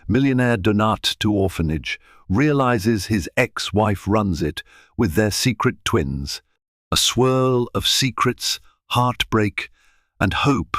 Millionaire donates to Orphanage, realizes his ex-wife runs it with their secret twins. A swirl of secrets, heartbreak, and hope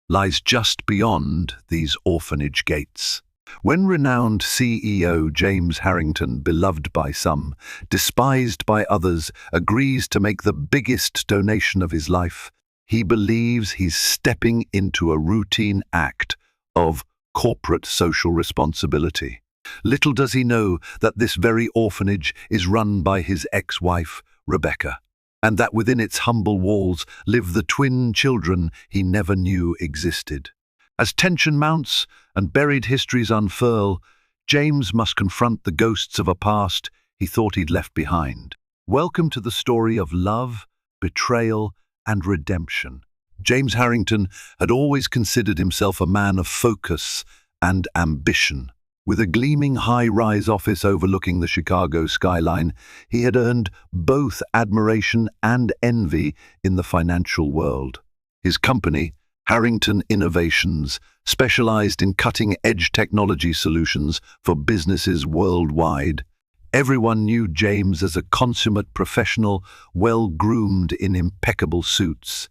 lies just beyond these orphanage gates. When renowned CEO James Harrington, beloved by some, despised by others, agrees to make the biggest donation of his life, he believes he's stepping into a routine act of corporate social responsibility. Little does he know that this very orphanage is run by his ex-wife, Rebecca, and that within its humble walls live the twin children he never knew existed. As tension mounts and buried histories unfurl, James must confront the ghosts of a past he thought he'd left behind. Welcome to the story of love, betrayal, and redemption. James Harrington had always considered himself a man of focus and ambition. With a gleaming high-rise office overlooking the Chicago skyline, he had earned both admiration and envy in the financial world. His company, Harrington Innovations, specialized in cutting-edge technology solutions for businesses worldwide. Everyone knew James as a consummate professional, well-groomed in impeccable suits,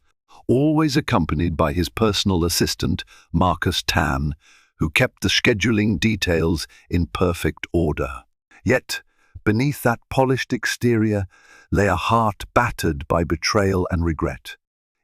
always accompanied by his personal assistant, Marcus Tan, who kept the scheduling details in perfect order. Yet, beneath that polished exterior lay a heart battered by betrayal and regret.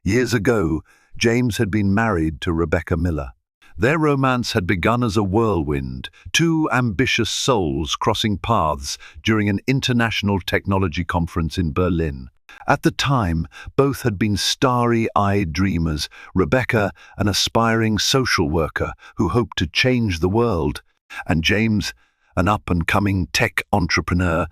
Years ago, James had been married to Rebecca Miller. Their romance had begun as a whirlwind, two ambitious souls crossing paths during an international technology conference in Berlin. At the time, both had been starry-eyed dreamers, Rebecca an aspiring social worker who hoped to change the world, and James, an up-and-coming tech entrepreneur,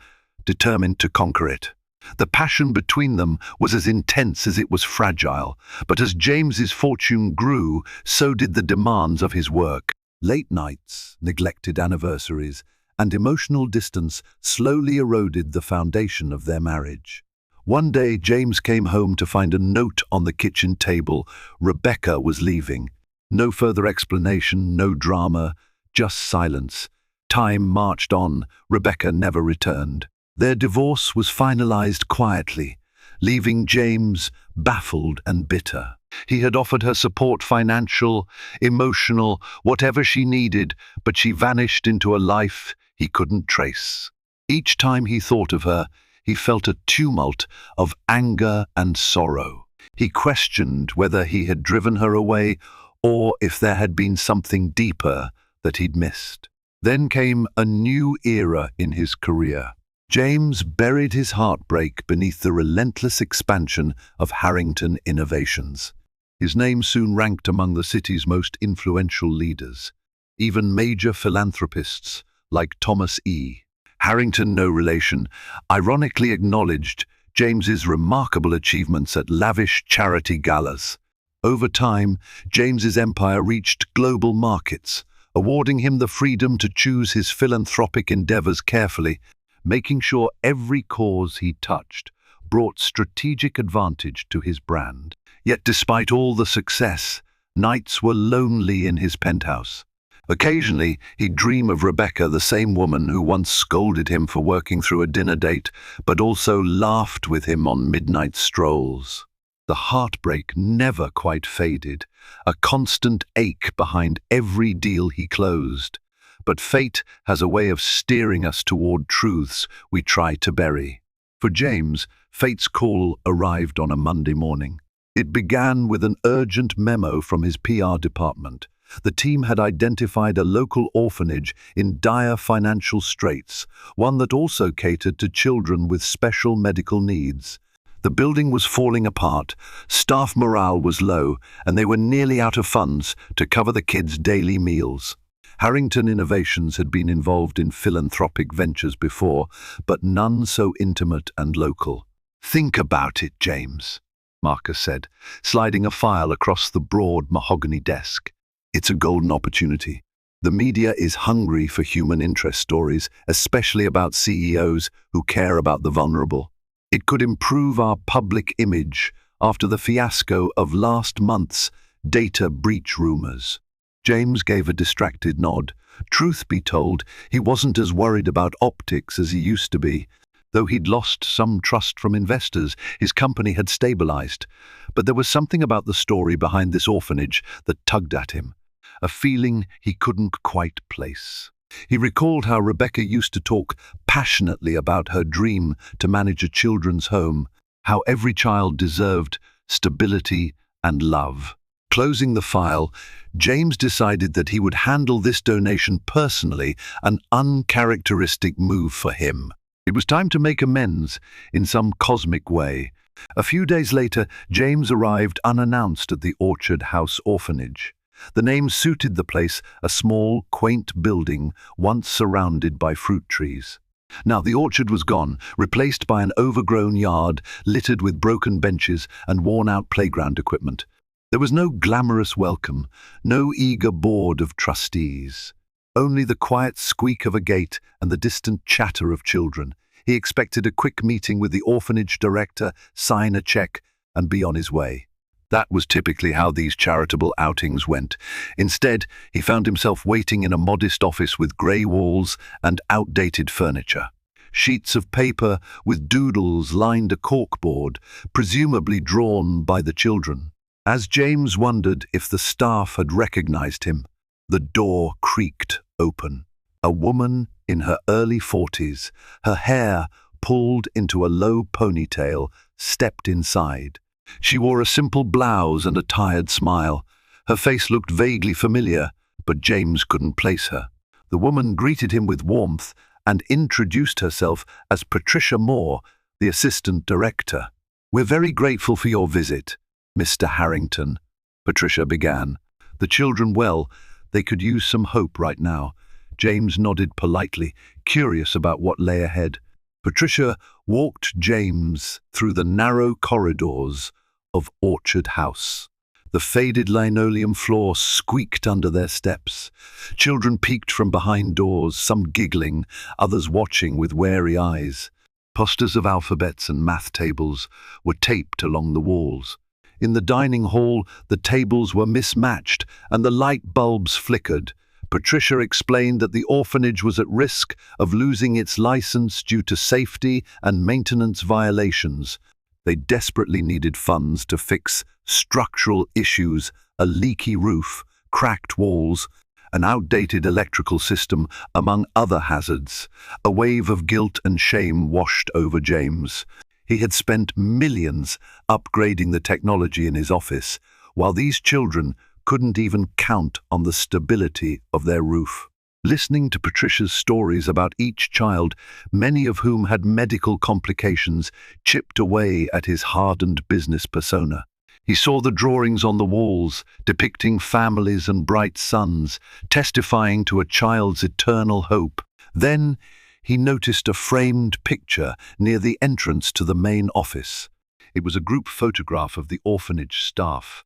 determined to conquer it. The passion between them was as intense as it was fragile, but as James's fortune grew, so did the demands of his work. Late nights, neglected anniversaries, and emotional distance slowly eroded the foundation of their marriage. One day, James came home to find a note on the kitchen table. Rebecca was leaving. No further explanation, no drama, just silence. Time marched on. Rebecca never returned. Their divorce was finalized quietly, leaving James baffled and bitter. He had offered her support, financial, emotional, whatever she needed, but she vanished into a life he couldn't trace. Each time he thought of her, he felt a tumult of anger and sorrow. He questioned whether he had driven her away or if there had been something deeper that he'd missed. Then came a new era in his career. James buried his heartbreak beneath the relentless expansion of Harrington Innovations. His name soon ranked among the city's most influential leaders. Even major philanthropists like Thomas E. Harrington, no relation, ironically acknowledged James's remarkable achievements at lavish charity galas. Over time, James's empire reached global markets, awarding him the freedom to choose his philanthropic endeavors carefully, making sure every cause he touched brought strategic advantage to his brand. Yet despite all the success, nights were lonely in his penthouse. Occasionally, he'd dream of Rebecca, the same woman who once scolded him for working through a dinner date, but also laughed with him on midnight strolls. The heartbreak never quite faded, a constant ache behind every deal he closed. But fate has a way of steering us toward truths we try to bury. For James, fate's call arrived on a Monday morning. It began with an urgent memo from his PR department. The team had identified a local orphanage in dire financial straits, one that also catered to children with special medical needs. The building was falling apart, staff morale was low, and they were nearly out of funds to cover the kids' daily meals. Harrington Innovations had been involved in philanthropic ventures before, but none so intimate and local. "Think about it, James," Marcus said, sliding a file across the broad mahogany desk. "It's a golden opportunity. The media is hungry for human interest stories, especially about CEOs who care about the vulnerable. It could improve our public image after the fiasco of last month's data breach rumors." James gave a distracted nod. Truth be told, he wasn't as worried about optics as he used to be. Though he'd lost some trust from investors, his company had stabilized. But there was something about the story behind this orphanage that tugged at him, a feeling he couldn't quite place. He recalled how Rebecca used to talk passionately about her dream to manage a children's home, how every child deserved stability and love. Closing the file, James decided that he would handle this donation personally, an uncharacteristic move for him. It was time to make amends in some cosmic way. A few days later, James arrived unannounced at the Orchard House Orphanage. The name suited the place, a small, quaint building once surrounded by fruit trees. Now the orchard was gone, replaced by an overgrown yard littered with broken benches and worn-out playground equipment. There was no glamorous welcome, no eager board of trustees. Only the quiet squeak of a gate and the distant chatter of children. He expected a quick meeting with the orphanage director, sign a check, and be on his way. That was typically how these charitable outings went. Instead, he found himself waiting in a modest office with grey walls and outdated furniture. Sheets of paper with doodles lined a corkboard, presumably drawn by the children. As James wondered if the staff had recognized him, the door creaked open. A woman in her early 40s, her hair pulled into a low ponytail, stepped inside. She wore a simple blouse and a tired smile. Her face looked vaguely familiar, but James couldn't place her. The woman greeted him with warmth and introduced herself as Patricia Moore, the assistant director. "We're very grateful for your visit, Mr. Harrington," Patricia began. "The children, well, they could use some hope right now." James nodded politely, curious about what lay ahead. Patricia walked James through the narrow corridors of Orchard House. The faded linoleum floor squeaked under their steps. Children peeked from behind doors, some giggling, others watching with wary eyes. Posters of alphabets and math tables were taped along the walls. In the dining hall, the tables were mismatched and the light bulbs flickered. Patricia explained that the orphanage was at risk of losing its license due to safety and maintenance violations. They desperately needed funds to fix structural issues, a leaky roof, cracked walls, an outdated electrical system, among other hazards. A wave of guilt and shame washed over James. He had spent millions upgrading the technology in his office, while these children couldn't even count on the stability of their roof. Listening to Patricia's stories about each child, many of whom had medical complications, chipped away at his hardened business persona. He saw the drawings on the walls, depicting families and bright suns, testifying to a child's eternal hope. Then he noticed a framed picture near the entrance to the main office. It was a group photograph of the orphanage staff.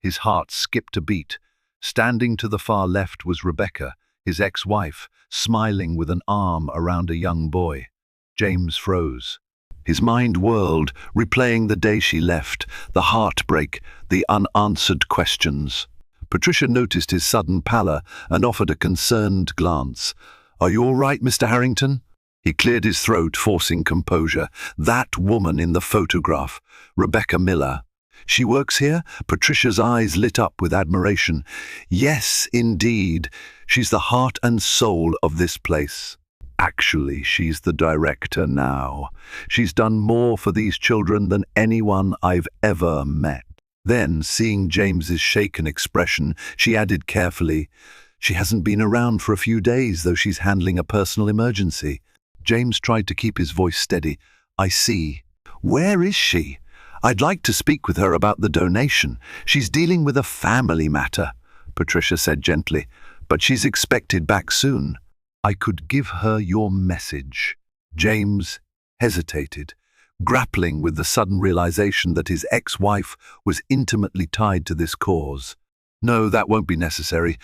His heart skipped a beat. Standing to the far left was Rebecca, his ex-wife, smiling with an arm around a young boy. James froze. His mind whirled, replaying the day she left, the heartbreak, the unanswered questions. Patricia noticed his sudden pallor and offered a concerned glance. "Are you all right, Mr. Harrington?" He cleared his throat, forcing composure. "That woman in the photograph, Rebecca Miller. She works here?" Patricia's eyes lit up with admiration. "Yes, indeed. She's the heart and soul of this place. Actually, she's the director now. She's done more for these children than anyone I've ever met." Then, seeing James's shaken expression, she added carefully, "She hasn't been around for a few days, though she's handling a personal emergency." James tried to keep his voice steady. "I see. Where is she? I'd like to speak with her about the donation. She's dealing with a family matter," Patricia said gently, "but she's expected back soon." "I could give her your message." James hesitated, grappling with the sudden realization that his ex-wife was intimately tied to this cause. "No, that won't be necessary.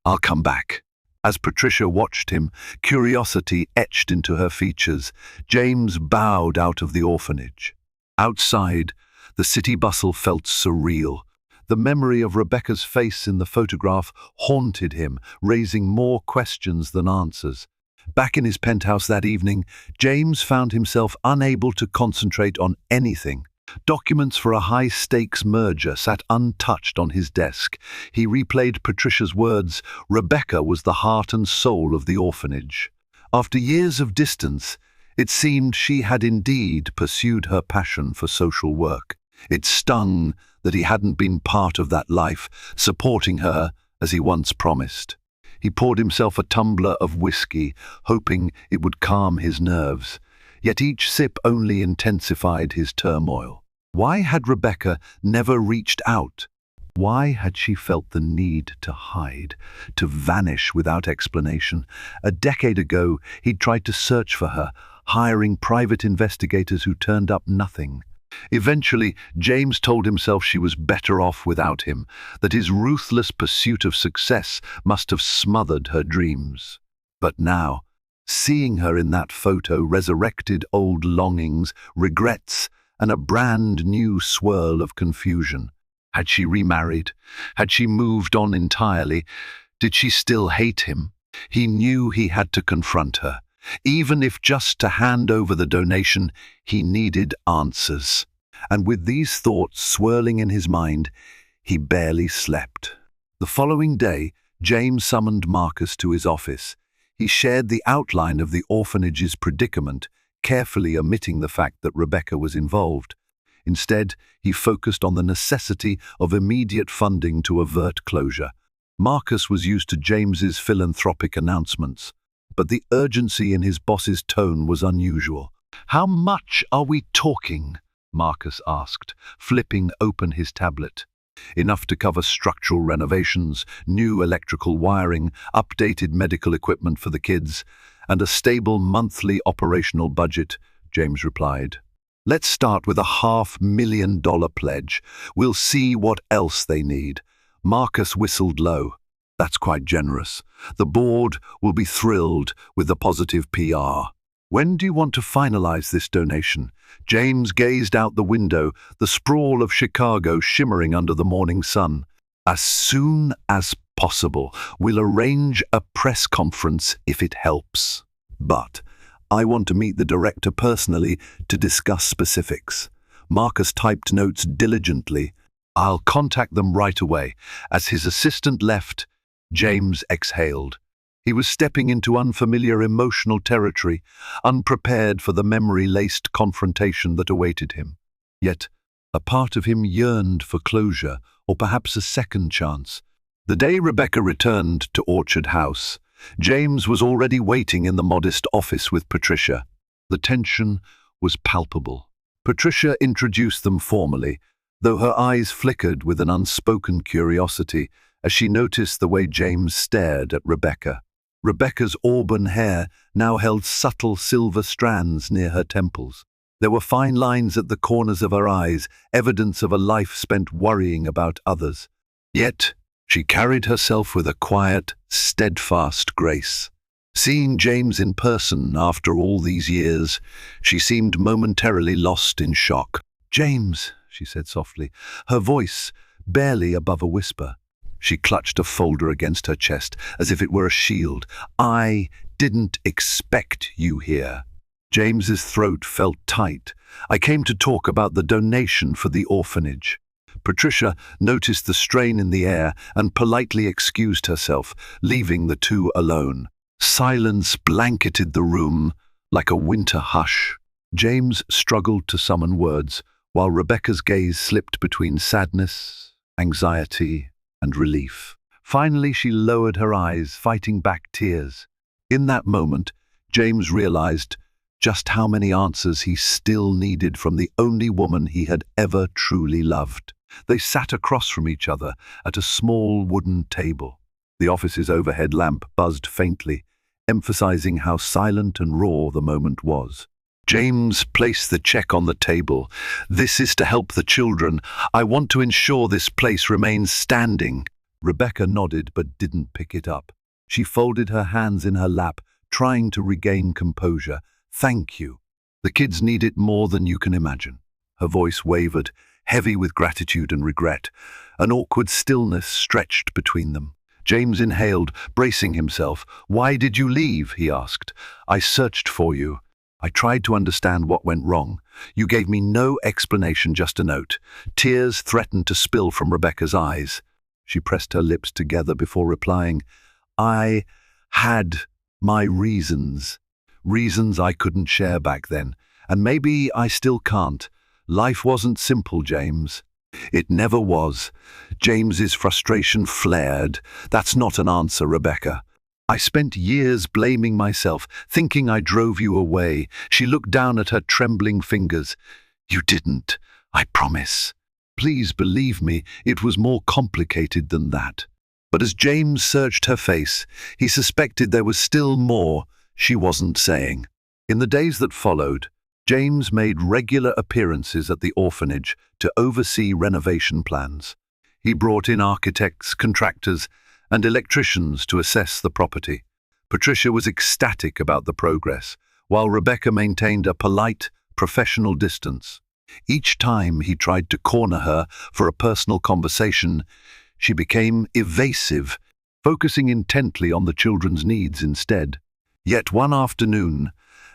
I'll come back." As Patricia watched him, curiosity etched into her features. James bowed out of the orphanage. Outside, the city bustle felt surreal. The memory of Rebecca's face in the photograph haunted him, raising more questions than answers. Back in his penthouse that evening, James found himself unable to concentrate on anything. Documents for a high-stakes merger sat untouched on his desk. He replayed Patricia's words, "Rebecca was the heart and soul of the orphanage." After years of distance, it seemed she had indeed pursued her passion for social work. It stung that he hadn't been part of that life, supporting her as he once promised. He poured himself a tumbler of whiskey, hoping it would calm his nerves. Yet each sip only intensified his turmoil. Why had Rebecca never reached out? Why had she felt the need to hide, to vanish without explanation? A decade ago, he'd tried to search for her, hiring private investigators who turned up nothing. Eventually, James told himself she was better off without him, that his ruthless pursuit of success must have smothered her dreams. But now, seeing her in that photo resurrected old longings, regrets, and a brand new swirl of confusion. Had she remarried? Had she moved on entirely? Did she still hate him? He knew he had to confront her. Even if just to hand over the donation, he needed answers. And with these thoughts swirling in his mind, he barely slept. The following day, James summoned Marcus to his office. He shared the outline of the orphanage's predicament, carefully omitting the fact that Rebecca was involved. Instead, he focused on the necessity of immediate funding to avert closure. Marcus was used to James's philanthropic announcements, but the urgency in his boss's tone was unusual. "How much are we talking?" Marcus asked, flipping open his tablet. "Enough to cover structural renovations, new electrical wiring, updated medical equipment for the kids, and a stable monthly operational budget," James replied. "Let's start with a $500,000 pledge. We'll see what else they need." Marcus whistled low. "That's quite generous. The board will be thrilled with the positive PR. When do you want to finalize this donation?" James gazed out the window, the sprawl of Chicago shimmering under the morning sun. "As soon as possible. We'll arrange a press conference if it helps. But I want to meet the director personally to discuss specifics." Marcus typed notes diligently. "I'll contact them right away." As his assistant left, James exhaled. He was stepping into unfamiliar emotional territory, unprepared for the memory-laced confrontation that awaited him. Yet, a part of him yearned for closure, or perhaps a second chance. The day Rebecca returned to Orchard House, James was already waiting in the modest office with Patricia. The tension was palpable. Patricia introduced them formally, though her eyes flickered with an unspoken curiosity as she noticed the way James stared at Rebecca. Rebecca's auburn hair now held subtle silver strands near her temples. There were fine lines at the corners of her eyes, evidence of a life spent worrying about others. Yet, she carried herself with a quiet, steadfast grace. Seeing James in person after all these years, she seemed momentarily lost in shock. "James," she said softly, her voice barely above a whisper. She clutched a folder against her chest, as if it were a shield. "I didn't expect you here." James's throat felt tight. "I came to talk about the donation for the orphanage." Patricia noticed the strain in the air and politely excused herself, leaving the two alone. Silence blanketed the room like a winter hush. James struggled to summon words, while Rebecca's gaze slipped between sadness, anxiety, and relief. Finally, she lowered her eyes, fighting back tears. In that moment, James realized just how many answers he still needed from the only woman he had ever truly loved. They sat across from each other at a small wooden table. The office's overhead lamp buzzed faintly, emphasizing how silent and raw the moment was. James placed the check on the table. "This is to help the children. I want to ensure this place remains standing." Rebecca nodded but didn't pick it up. She folded her hands in her lap, trying to regain composure. "Thank you. The kids need it more than you can imagine." Her voice wavered, heavy with gratitude and regret. An awkward stillness stretched between them. James inhaled, bracing himself. "Why did you leave?" he asked. "I searched for you. I tried to understand what went wrong. You gave me no explanation, just a note." Tears threatened to spill from Rebecca's eyes. She pressed her lips together before replying, "I had my reasons. Reasons I couldn't share back then. And maybe I still can't. Life wasn't simple, James." "It never was." James's frustration flared. "That's not an answer, Rebecca. I spent years blaming myself, thinking I drove you away." She looked down at her trembling fingers. "You didn't, I promise. Please believe me, it was more complicated than that." But as James searched her face, he suspected there was still more she wasn't saying. In the days that followed, James made regular appearances at the orphanage to oversee renovation plans. He brought in architects, contractors, and electricians to assess the property. Patricia was ecstatic about the progress, while Rebecca maintained a polite, professional distance. Each time he tried to corner her for a personal conversation, she became evasive, focusing intently on the children's needs instead. Yet one afternoon,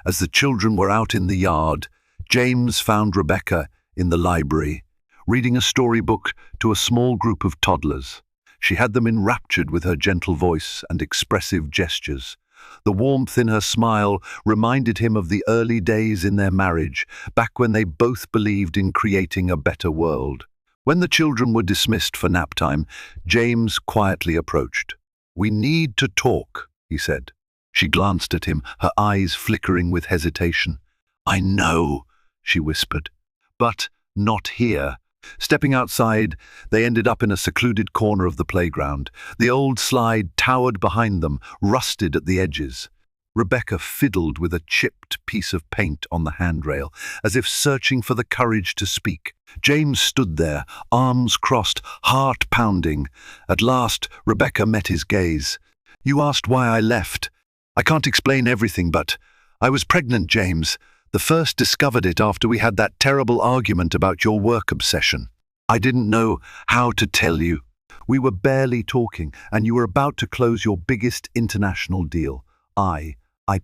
as the children were out in the yard, James found Rebecca in the library, reading a storybook to a small group of toddlers. She had them enraptured with her gentle voice and expressive gestures. The warmth in her smile reminded him of the early days in their marriage, back when they both believed in creating a better world. When the children were dismissed for nap time, James quietly approached. "We need to talk," he said. She glanced at him, her eyes flickering with hesitation. "I know," she whispered, "but not here." Stepping outside, they ended up in a secluded corner of the playground. The old slide towered behind them, rusted at the edges. Rebecca fiddled with a chipped piece of paint on the handrail, as if searching for the courage to speak. James stood there, arms crossed, heart pounding. At last, Rebecca met his gaze. "You asked why I left. I can't explain everything, but I was pregnant, James. The first discovered it after we had that terrible argument about your work obsession. I didn't know how to tell you. We were barely talking, and you were about to close your biggest international deal. I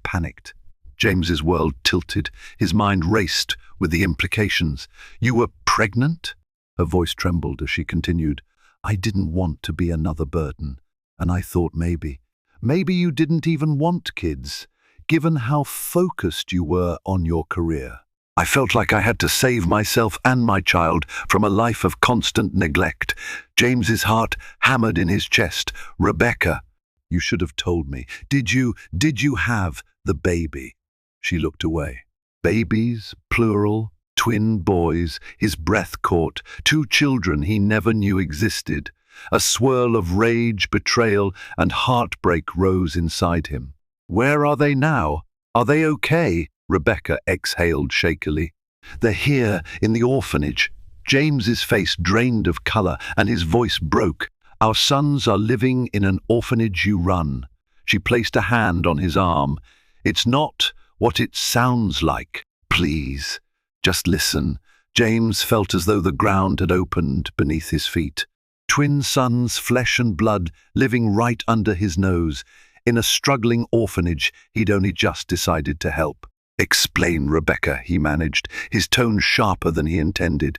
panicked." James's world tilted. His mind raced with the implications. "You were pregnant?" Her voice trembled as she continued. "I didn't want to be another burden, and I thought maybe you didn't even want kids, given how focused you were on your career. I felt like I had to save myself and my child from a life of constant neglect." James's heart hammered in his chest. "Rebecca, you should have told me. Did you have the baby?" She looked away. Babies, plural, twin boys, his breath caught, 2 children he never knew existed. A swirl of rage, betrayal, and heartbreak rose inside him. "Where are they now? Are they okay?" Rebecca exhaled shakily. "They're here, in the orphanage." James's face drained of color, and his voice broke. "Our sons are living in an orphanage you run." She placed a hand on his arm. "It's not what it sounds like. Please, just listen." James felt as though the ground had opened beneath his feet. Twin sons, flesh and blood, living right under his nose, in a struggling orphanage he'd only just decided to help. "Explain, Rebecca," he managed, his tone sharper than he intended.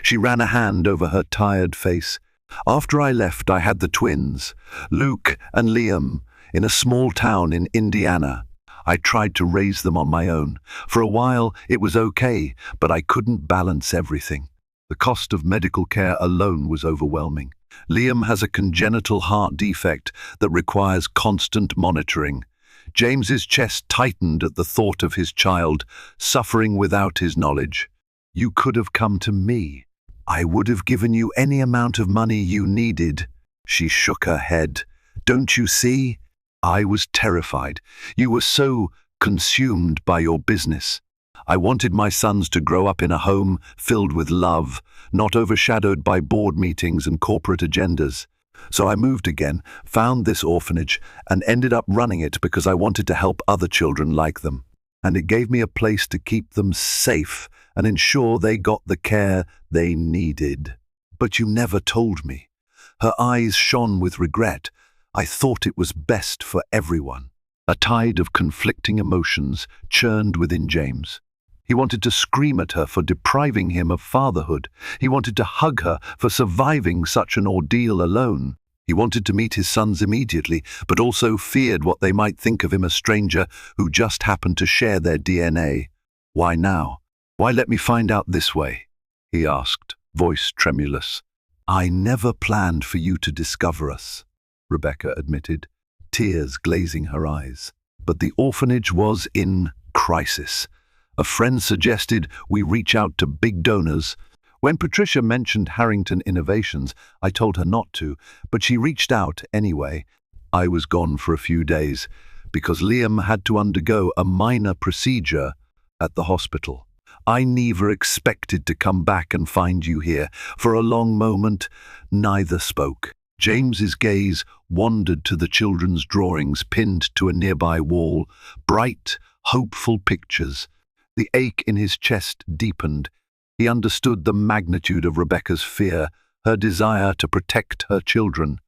She ran a hand over her tired face. "After I left, I had the twins, Luke and Liam, in a small town in Indiana. I tried to raise them on my own. For a while, it was okay, but I couldn't balance everything. The cost of medical care alone was overwhelming. Liam has a congenital heart defect that requires constant monitoring." James's chest tightened at the thought of his child suffering without his knowledge. "You could have come to me. I would have given you any amount of money you needed." She shook her head. "Don't you see? I was terrified. You were so consumed by your business. I wanted my sons to grow up in a home filled with love, not overshadowed by board meetings and corporate agendas. So I moved again, found this orphanage, and ended up running it because I wanted to help other children like them. And it gave me a place to keep them safe and ensure they got the care they needed." But you never told me. Her eyes shone with regret. I thought it was best for everyone. A tide of conflicting emotions churned within James. He wanted to scream at her for depriving him of fatherhood. He wanted to hug her for surviving such an ordeal alone. He wanted to meet his sons immediately, but also feared what they might think of him, a stranger who just happened to share their DNA. Why now? Why let me find out this way? He asked, voice tremulous. I never planned for you to discover us, Rebecca admitted, tears glazing her eyes. But the orphanage was in crisis. A friend suggested we reach out to big donors. When Patricia mentioned Harrington Innovations, I told her not to, but she reached out anyway. I was gone for a few days because Liam had to undergo a minor procedure at the hospital. I never expected to come back and find you here. For a long moment, neither spoke. James's gaze wandered to the children's drawings pinned to a nearby wall, bright, hopeful pictures. The ache in his chest deepened. He understood the magnitude of Rebecca's fear, her desire to protect her children.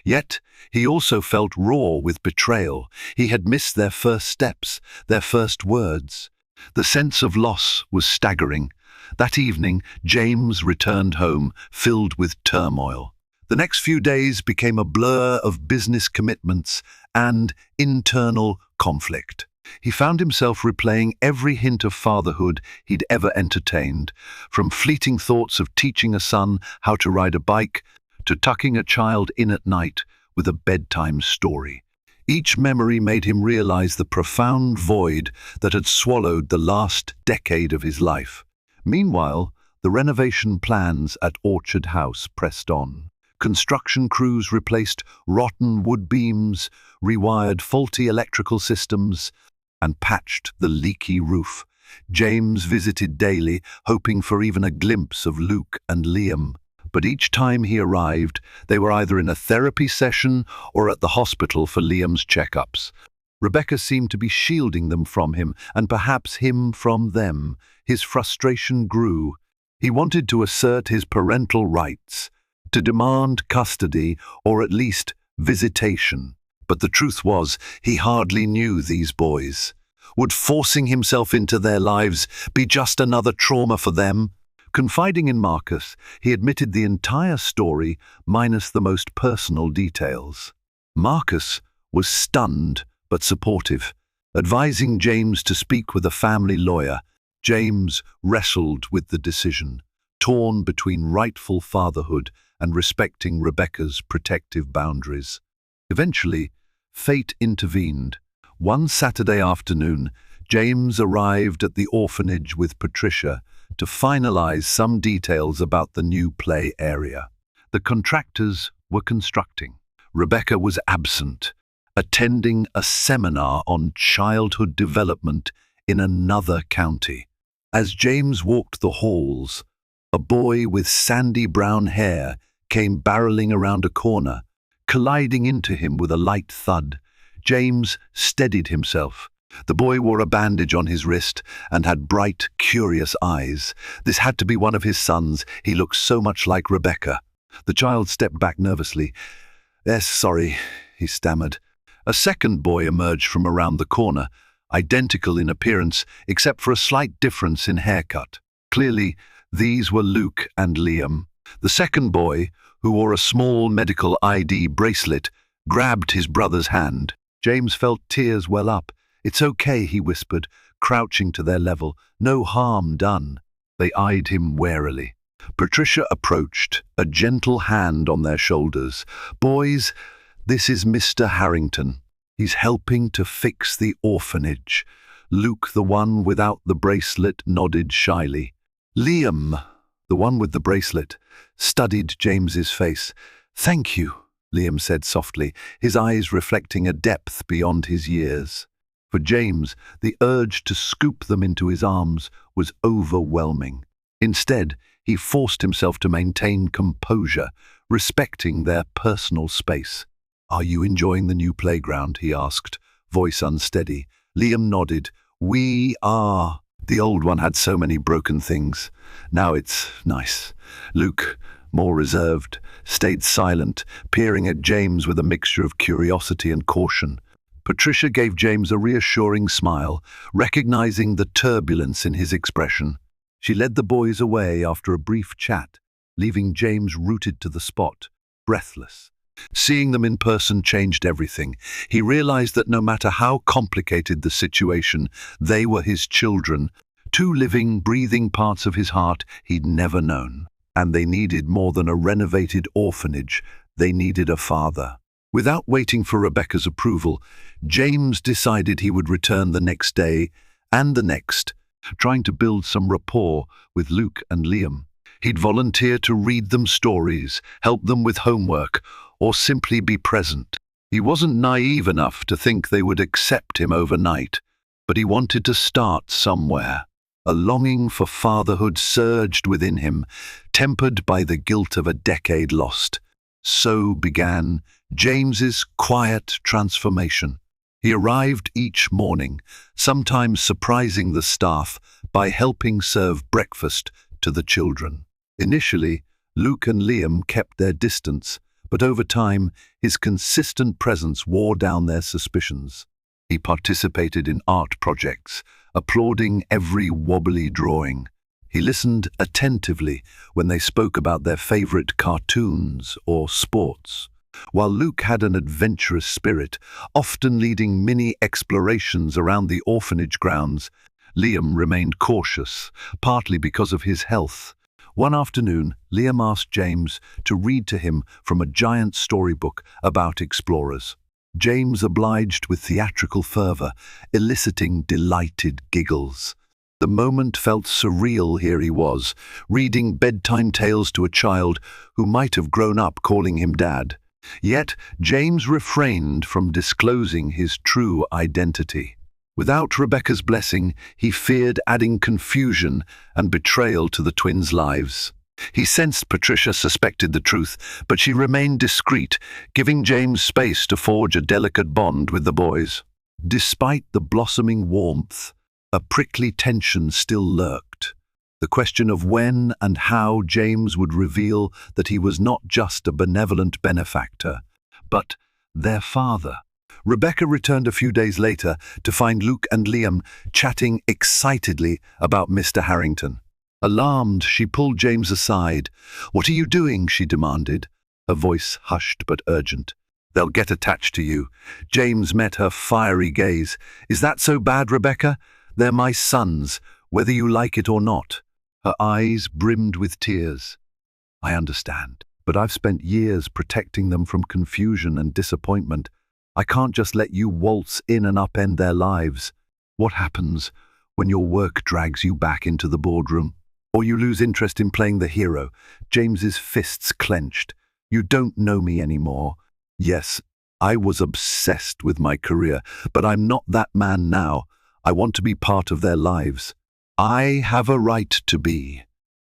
Yet, he also felt raw with betrayal. He had missed their first steps, their first words. The sense of loss was staggering. That evening, James returned home, filled with turmoil. The next few days became a blur of business commitments and internal conflict. He found himself replaying every hint of fatherhood he'd ever entertained, from fleeting thoughts of teaching a son how to ride a bike to tucking a child in at night with a bedtime story. Each memory made him realize the profound void that had swallowed the last decade of his life. Meanwhile, the renovation plans at Orchard House pressed on. Construction crews replaced rotten wood beams, rewired faulty electrical systems, and patched the leaky roof. James visited daily, hoping for even a glimpse of Luke and Liam. But each time he arrived, they were either in a therapy session or at the hospital for Liam's checkups. Rebecca seemed to be shielding them from him, and perhaps him from them. His frustration grew. He wanted to assert his parental rights, to demand custody or at least visitation. But the truth was, he hardly knew these boys. Would forcing himself into their lives be just another trauma for them? Confiding in Marcus, he admitted the entire story minus the most personal details. Marcus was stunned but supportive, advising James to speak with a family lawyer. James wrestled with the decision, torn between rightful fatherhood and respecting Rebecca's protective boundaries. Eventually, fate intervened. One Saturday afternoon, James arrived at the orphanage with Patricia to finalize some details about the new play area. The contractors were constructing. Rebecca was absent, attending a seminar on childhood development in another county. As James walked the halls, a boy with sandy brown hair came barreling around a corner, colliding into him with a light thud. James steadied himself. The boy wore a bandage on his wrist and had bright, curious eyes. This had to be one of his sons. He looked so much like Rebecca. The child stepped back nervously. "Yes, sorry," he stammered. A second boy emerged from around the corner, identical in appearance except for a slight difference in haircut. Clearly, these were Luke and Liam. The second boy, who wore a small medical ID bracelet, grabbed his brother's hand. James felt tears well up. "It's okay," he whispered, crouching to their level. "No harm done." They eyed him warily. Patricia approached, a gentle hand on their shoulders. "Boys, this is Mr. Harrington. He's helping to fix the orphanage." Luke, the one without the bracelet, nodded shyly. Liam, the one with the bracelet, studied James's face. "Thank you," Liam said softly, his eyes reflecting a depth beyond his years. For James, the urge to scoop them into his arms was overwhelming. Instead, he forced himself to maintain composure, respecting their personal space. "Are you enjoying the new playground?" he asked, voice unsteady. Liam nodded. "We are. The old one had so many broken things. Now it's nice." Luke, more reserved, stayed silent, peering at James with a mixture of curiosity and caution. Patricia gave James a reassuring smile, recognizing the turbulence in his expression. She led the boys away after a brief chat, leaving James rooted to the spot, breathless. Seeing them in person changed everything. He realized that no matter how complicated the situation, they were his children, two living, breathing parts of his heart he'd never known. And they needed more than a renovated orphanage. They needed a father. Without waiting for Rebecca's approval, James decided he would return the next day and the next, trying to build some rapport with Luke and Liam. He'd volunteer to read them stories, help them with homework, or simply be present. He wasn't naive enough to think they would accept him overnight, but he wanted to start somewhere. A longing for fatherhood surged within him, tempered by the guilt of a decade lost. So began James's quiet transformation. He arrived each morning, sometimes surprising the staff by helping serve breakfast to the children. Initially, Luke and Liam kept their distance, but over time, his consistent presence wore down their suspicions. He participated in art projects, applauding every wobbly drawing. He listened attentively when they spoke about their favorite cartoons or sports. While Luke had an adventurous spirit, often leading mini explorations around the orphanage grounds, Liam remained cautious, partly because of his health. One afternoon, Liam asked James to read to him from a giant storybook about explorers. James obliged with theatrical fervor, eliciting delighted giggles. The moment felt surreal. Here he was, reading bedtime tales to a child who might have grown up calling him Dad. Yet James refrained from disclosing his true identity. Without Rebecca's blessing, he feared adding confusion and betrayal to the twins' lives. He sensed Patricia suspected the truth, but she remained discreet, giving James space to forge a delicate bond with the boys. Despite the blossoming warmth, a prickly tension still lurked. The question of when and how James would reveal that he was not just a benevolent benefactor, but their father. Rebecca returned a few days later to find Luke and Liam chatting excitedly about Mr. Harrington. Alarmed, she pulled James aside. "What are you doing?" she demanded, her voice hushed but urgent. "They'll get attached to you." James met her fiery gaze. "Is that so bad, Rebecca? They're my sons, whether you like it or not." Her eyes brimmed with tears. "I understand, but I've spent years protecting them from confusion and disappointment. I can't just let you waltz in and upend their lives. What happens when your work drags you back into the boardroom? Or you lose interest in playing the hero?" James's fists clenched. "You don't know me anymore. Yes, I was obsessed with my career, but I'm not that man now. I want to be part of their lives. I have a right to be."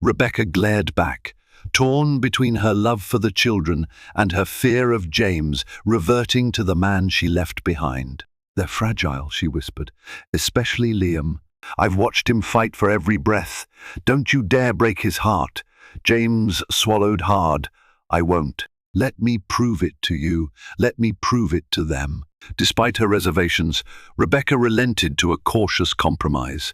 Rebecca glared back, torn between her love for the children and her fear of James reverting to the man she left behind. "They're fragile," she whispered, "especially Liam. I've watched him fight for every breath. Don't you dare break his heart." James swallowed hard. "I won't. Let me prove it to you. Let me prove it to them." Despite her reservations, Rebecca relented to a cautious compromise.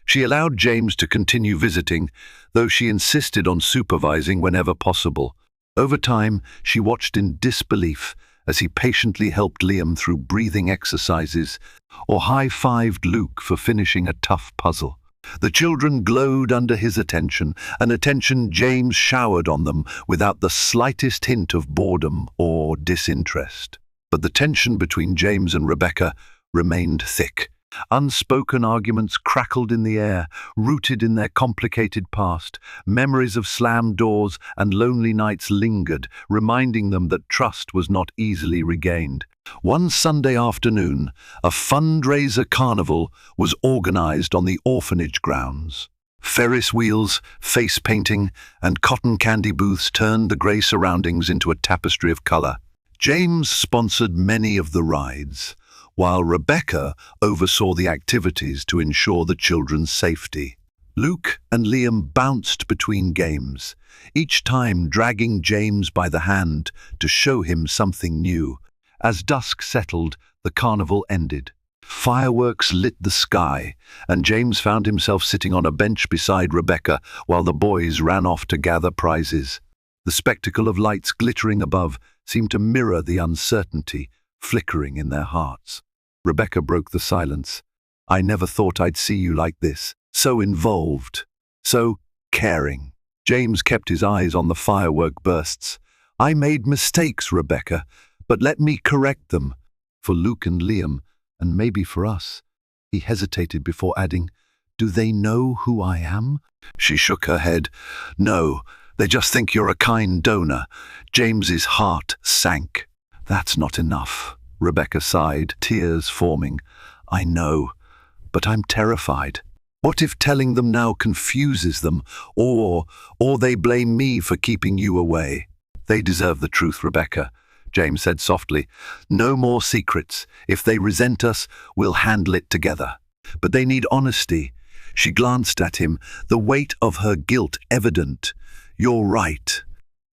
She allowed James to continue visiting, though she insisted on supervising whenever possible. Over time, she watched in disbelief as he patiently helped Liam through breathing exercises or high-fived Luke for finishing a tough puzzle. The children glowed under his attention, an attention James showered on them without the slightest hint of boredom or disinterest. But the tension between James and Rebecca remained thick. Unspoken arguments crackled in the air, rooted in their complicated past. Memories of slammed doors and lonely nights lingered, reminding them that trust was not easily regained. One Sunday afternoon, a fundraiser carnival was organized on the orphanage grounds. Ferris wheels, face painting, and cotton candy booths turned the grey surroundings into a tapestry of color. James sponsored many of the rides, while Rebecca oversaw the activities to ensure the children's safety. Luke and Liam bounced between games, each time dragging James by the hand to show him something new. As dusk settled, the carnival ended. Fireworks lit the sky, and James found himself sitting on a bench beside Rebecca while the boys ran off to gather prizes. The spectacle of lights glittering above seemed to mirror the uncertainty flickering in their hearts. Rebecca broke the silence. "I never thought I'd see you like this, so involved, so caring." James kept his eyes on the firework bursts. "I made mistakes, Rebecca, but let me correct them. For Luke and Liam, and maybe for us." He hesitated before adding, "Do they know who I am?" She shook her head. "No, they just think you're a kind donor." James's heart sank. "That's not enough," Rebecca sighed, tears forming. "I know, but I'm terrified. What if telling them now confuses them, or they blame me for keeping you away?" "They deserve the truth, Rebecca," James said softly. "No more secrets. If they resent us, we'll handle it together. But they need honesty." She glanced at him, the weight of her guilt evident. "You're right."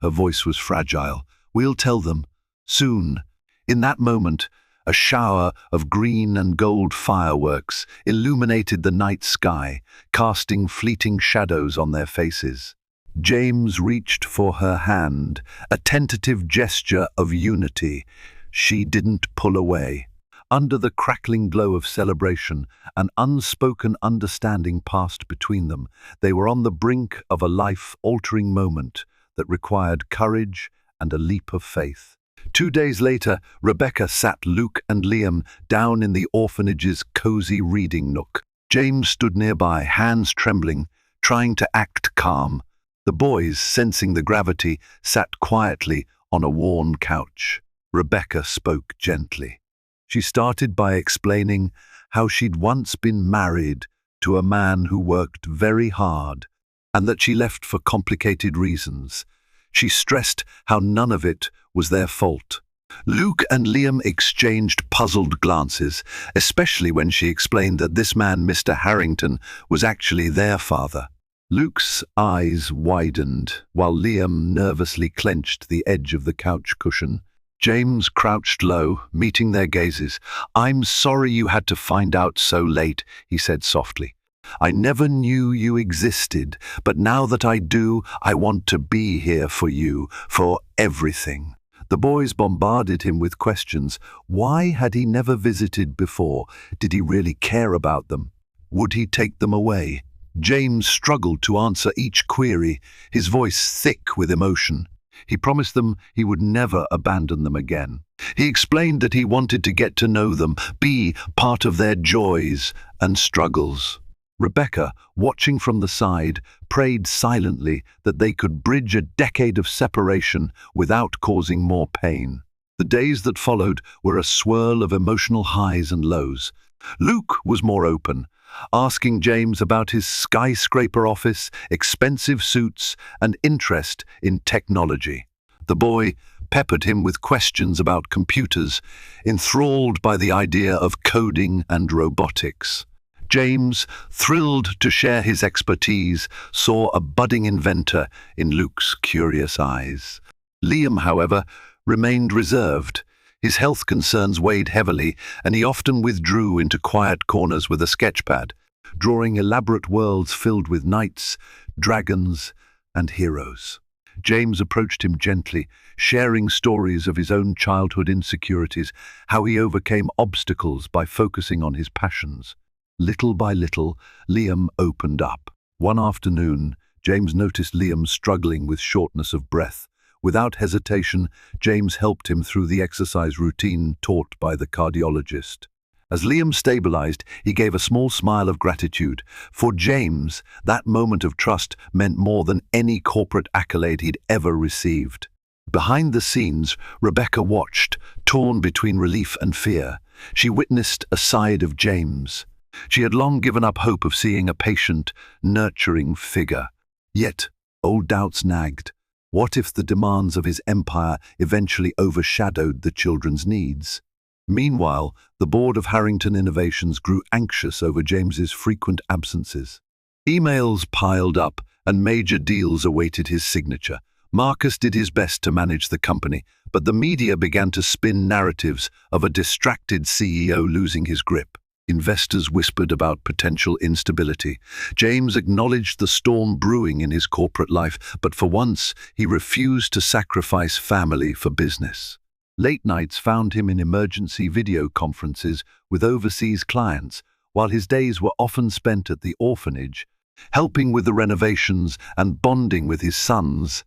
Her voice was fragile. "We'll tell them. Soon." In that moment, a shower of green and gold fireworks illuminated the night sky, casting fleeting shadows on their faces. James reached for her hand, a tentative gesture of unity. She didn't pull away. Under the crackling glow of celebration, an unspoken understanding passed between them. They were on the brink of a life-altering moment that required courage and a leap of faith. 2 days later, Rebecca sat Luke and Liam down in the orphanage's cozy reading nook. James stood nearby, hands trembling, trying to act calm. The boys, sensing the gravity, sat quietly on a worn couch. Rebecca spoke gently. She started by explaining how she'd once been married to a man who worked very hard, and that she left for complicated reasons. She stressed how none of it was their fault. Luke and Liam exchanged puzzled glances, especially when she explained that this man, Mr. Harrington, was actually their father. Luke's eyes widened, while Liam nervously clenched the edge of the couch cushion. James crouched low, meeting their gazes. "I'm sorry you had to find out so late," he said softly. "I never knew you existed, but now that I do, I want to be here for you, for everything." The boys bombarded him with questions. Why had he never visited before? Did he really care about them? Would he take them away? James struggled to answer each query, his voice thick with emotion. He promised them he would never abandon them again. He explained that he wanted to get to know them, be part of their joys and struggles. Rebecca, watching from the side, prayed silently that they could bridge a decade of separation without causing more pain. The days that followed were a swirl of emotional highs and lows. Luke was more open, asking James about his skyscraper office, expensive suits, and interest in technology. The boy peppered him with questions about computers, enthralled by the idea of coding and robotics. James, thrilled to share his expertise, saw a budding inventor in Luke's curious eyes. Liam, however, remained reserved. His health concerns weighed heavily, and he often withdrew into quiet corners with a sketchpad, drawing elaborate worlds filled with knights, dragons, and heroes. James approached him gently, sharing stories of his own childhood insecurities, how he overcame obstacles by focusing on his passions. Little by little, Liam opened up. One afternoon, James noticed Liam struggling with shortness of breath. Without hesitation, James helped him through the exercise routine taught by the cardiologist. As Liam stabilized, he gave a small smile of gratitude. For James, that moment of trust meant more than any corporate accolade he'd ever received. Behind the scenes, Rebecca watched, torn between relief and fear. She witnessed a side of James. She had long given up hope of seeing a patient, nurturing figure. Yet, old doubts nagged. What if the demands of his empire eventually overshadowed the children's needs? Meanwhile, the board of Harrington Innovations grew anxious over James's frequent absences. Emails piled up and major deals awaited his signature. Marcus did his best to manage the company, but the media began to spin narratives of a distracted CEO losing his grip. Investors whispered about potential instability. James acknowledged the storm brewing in his corporate life, but for once he refused to sacrifice family for business. Late nights found him in emergency video conferences with overseas clients, while his days were often spent at the orphanage, helping with the renovations and bonding with his sons.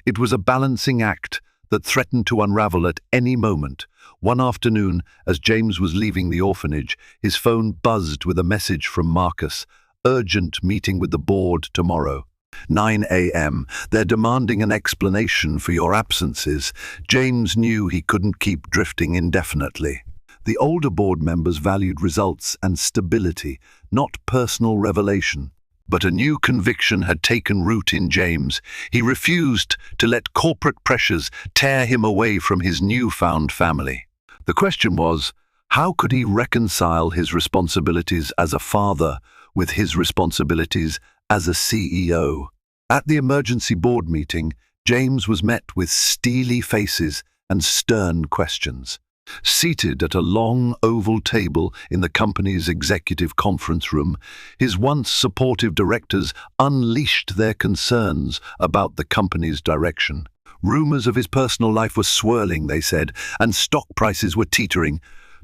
It was a balancing act that threatened to unravel at any moment. One afternoon, as James was leaving the orphanage, his phone buzzed with a message from Marcus. Urgent meeting with the board tomorrow. 9 a.m. They're demanding an explanation for your absences. James knew he couldn't keep drifting indefinitely. The older board members valued results and stability, not personal revelation. But a new conviction had taken root in James. He refused to let corporate pressures tear him away from his newfound family. The question was, how could he reconcile his responsibilities as a father with his responsibilities as a CEO? At the emergency board meeting, James was met with steely faces and stern questions. Seated at a long oval table in the company's executive conference room, his once supportive directors unleashed their concerns about the company's direction. Rumors of his personal life were swirling, they said, and stock prices were teetering.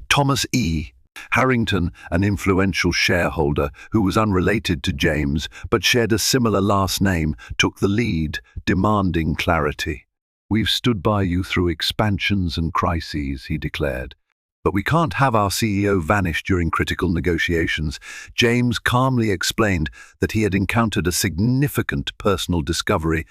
Thomas E. Harrington, an influential shareholder who was unrelated to James but shared a similar last name, took the lead, demanding clarity. "We've stood by you through expansions and crises," he declared. "But we can't have our CEO vanish during critical negotiations." James calmly explained that he had encountered a significant personal discovery,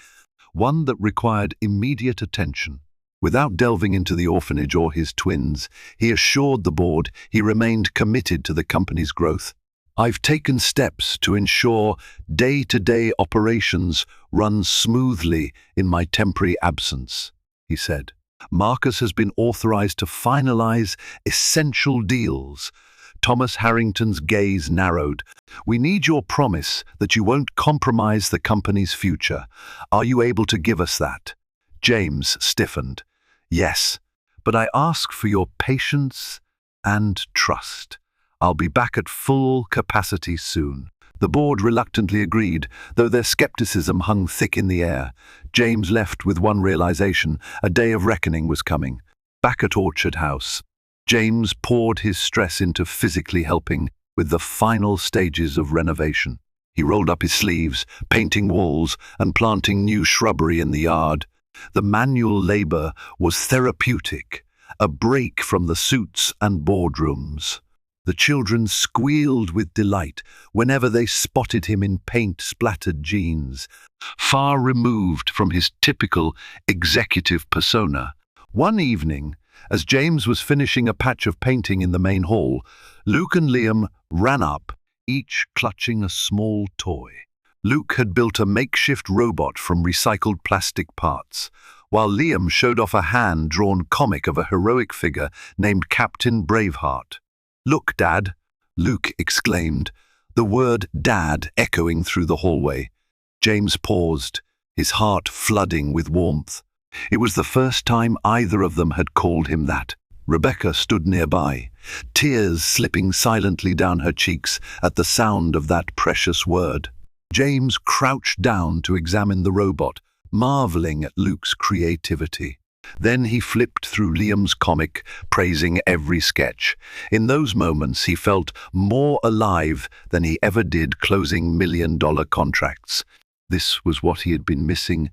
one that required immediate attention. Without delving into the orphanage or his twins, he assured the board he remained committed to the company's growth. "I've taken steps to ensure day-to-day operations run smoothly in my temporary absence," he said. "Marcus has been authorized to finalize essential deals." Thomas Harrington's gaze narrowed. "We need your promise that you won't compromise the company's future. Are you able to give us that?" James stiffened. "Yes, but I ask for your patience and trust. I'll be back at full capacity soon." The board reluctantly agreed, though their skepticism hung thick in the air. James left with one realization: a day of reckoning was coming. Back at Orchard House, James poured his stress into physically helping with the final stages of renovation. He rolled up his sleeves, painting walls and planting new shrubbery in the yard. The manual labor was therapeutic, a break from the suits and boardrooms. The children squealed with delight whenever they spotted him in paint-splattered jeans, far removed from his typical executive persona. One evening, as James was finishing a patch of painting in the main hall, Luke and Liam ran up, each clutching a small toy. Luke had built a makeshift robot from recycled plastic parts, while Liam showed off a hand-drawn comic of a heroic figure named Captain Braveheart. "Look, Dad," Luke exclaimed, the word Dad echoing through the hallway. James paused, his heart flooding with warmth. It was the first time either of them had called him that. Rebecca stood nearby, tears slipping silently down her cheeks at the sound of that precious word. James crouched down to examine the robot, marveling at Luke's creativity. Then he flipped through Liam's comic, praising every sketch. In those moments, he felt more alive than he ever did closing million-dollar contracts. This was what he had been missing,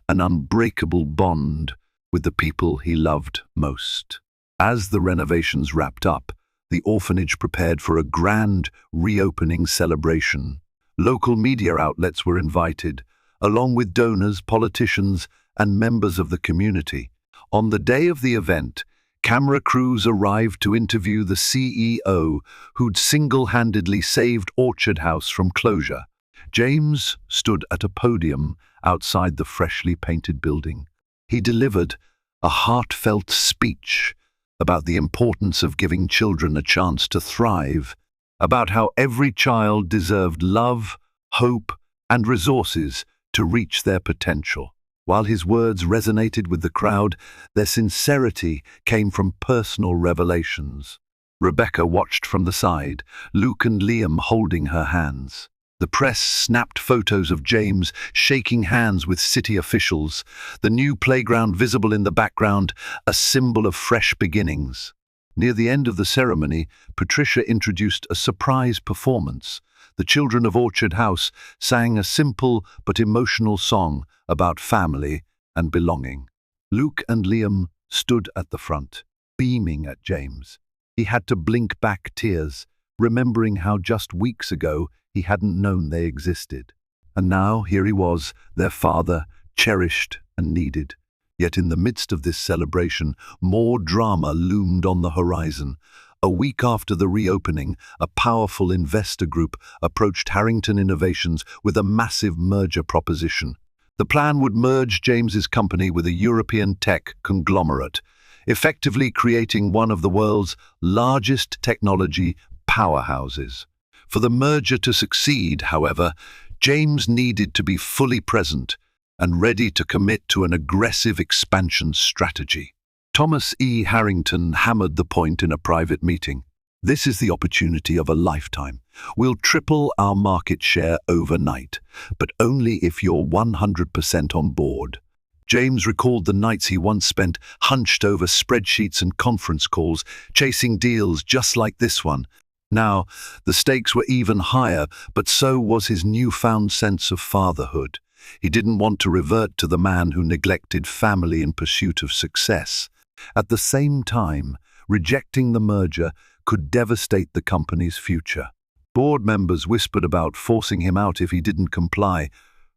an unbreakable bond with the people he loved most. As the renovations wrapped up, the orphanage prepared for a grand reopening celebration. Local media outlets were invited, along with donors, politicians, and members of the community. On the day of the event, camera crews arrived to interview the CEO, who'd single-handedly saved Orchard House from closure. James stood at a podium outside the freshly painted building. He delivered a heartfelt speech about the importance of giving children a chance to thrive, about how every child deserved love, hope, and resources to reach their potential. While his words resonated with the crowd, their sincerity came from personal revelations. Rebecca watched from the side, Luke and Liam holding her hands. The press snapped photos of James shaking hands with city officials, the new playground visible in the background, a symbol of fresh beginnings. Near the end of the ceremony, Patricia introduced a surprise performance. The children of Orchard House sang a simple but emotional song about family and belonging. Luke and Liam stood at the front, beaming at James. He had to blink back tears, remembering how just weeks ago he hadn't known they existed. And now here he was, their father, cherished and needed. Yet in the midst of this celebration, more drama loomed on the horizon. A week after the reopening, a powerful investor group approached Harrington Innovations with a massive merger proposition. The plan would merge James's company with a European tech conglomerate, effectively creating one of the world's largest technology powerhouses. For the merger to succeed, however, James needed to be fully present and ready to commit to an aggressive expansion strategy. Thomas E. Harrington hammered the point in a private meeting. This is the opportunity of a lifetime. We'll triple our market share overnight, but only if you're 100% on board. James recalled the nights he once spent hunched over spreadsheets and conference calls, chasing deals just like this one. Now, the stakes were even higher, but so was his newfound sense of fatherhood. He didn't want to revert to the man who neglected family in pursuit of success. At the same time, rejecting the merger could devastate the company's future. Board members whispered about forcing him out if he didn't comply,